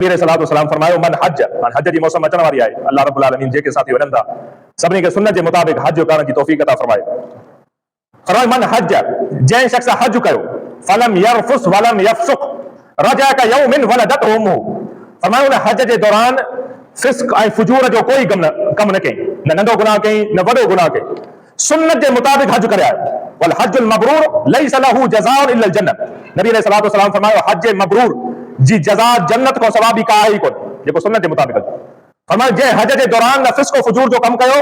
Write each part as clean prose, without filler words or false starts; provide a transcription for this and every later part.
सलाम फरमायो मन हज जी मौसम अचण वारी आहे। अल्लाह रब्बुल आलमीन जेके साथी वञनि था सभिनी खे सुन्नत जे मुताबिक हज करण जी तौफीक अता फरमाए। फरमायो मन हज, जंहिं शख्स हज कयो, फलम यरफुस वलम यफसुक रजा का यौमिन वलदतहु उम्मुहु। फरमायो उन हज जे दौरान फिस्क ऐं फुजूर जो कोई कम न कई, न नंढो गुनाह कई न वॾो गुनाह कई, सुन्नत जे मुताबिक हज करे आयो। वल हज्जुल मबरूर लैस लहू जज़ाउन इल्लल जन्नत। नबी अलैहि सलाम फरमायो हज मबरूर जी जज़ा जन्नत को सवाब ही का ही कोन, जेको सुन्नत जे मुताबिक। फरमायो जे हज जे दौरान न फिस्क फुजूर जो कम कयो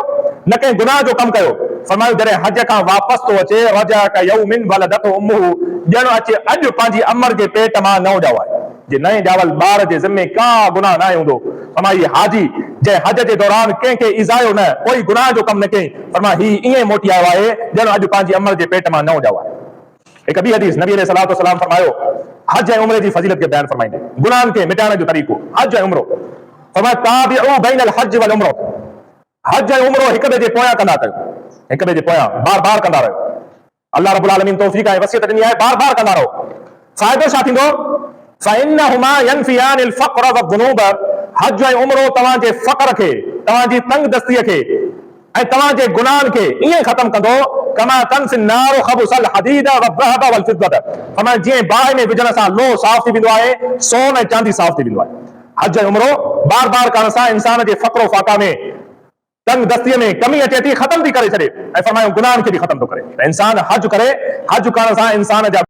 न कंहिं गुनाह जो कम कयो, फरमायो जॾहिं हज खां वापस तो अचे रजा का यौमिन वलदतहु उम्मुहु, ॼण अचे अॼु पंहिंजी अमर जे पेट मां नओं ॼाओ आहे। जे नए ॼावल ॿार जे ज़िम्मे का गुनाह न हूंदो, फरमायो हाजी जंहिं हज जे दौरान कंहिंखे इज़ायो न, कोई गुनाह जो कम न कई, फरमायो ही ईअं मोटी आयो आहे ॼण अॼु पंहिंजी अमर जे पेट मां नओं ॼाओ आहे। एक ॿी हदीस नबी अलैहि सलाम फरमायो हज ऐं उम्रे जी फज़ीलत खे बयान फरमाईंदे गुनाहनि खे मिटाइण जो तरीक़ो हज ऐं उम्रो। फरमायो ताबिउ बैनल हज वल उम्रो, हज ऐं उम्रो हिक ॿिए जे पोयां कंदा कयो, हिक ॿिए जे पोयां बार बार कंदा रहो। अल्लाह रब्बुल आलमीन तौफीक ऐं वसियत ॾिनी आहे, बार बार कंदा रहो। फ़ाइदो छा थींदो? फ़इन्नहुमा यनफियानिल फ़क़्र वज़्ज़ुनूब। हज ऐं उम्रो तव्हांजे फ़क़्र खे, तव्हांजी तंगदस्तीअ खे ऐं तव्हांजे गुनाहनि खे ईअं ख़त्म कंदो कमा तनसिन नारु ख़बुसल हदीद वज़्ज़हब वल फ़िद्दत। फरमायो जीअं बाहि में विझण सां लोह साफ़ थी वेंदो आहे, सोन ऐं चांदी साफ़ थी वेंदो आहे। हज ऐं उम्रो बार बार करण सां इंसान जे फ़क़्र फ़ाक़ा में, तंगदस्तीअ में कमी अचे थी, ख़त्म थी करे छॾे, ऐं फरमायो गुनाहनि खे बि ख़त्म थो करे। इंसान हज करे, हज करण सां इंसान जा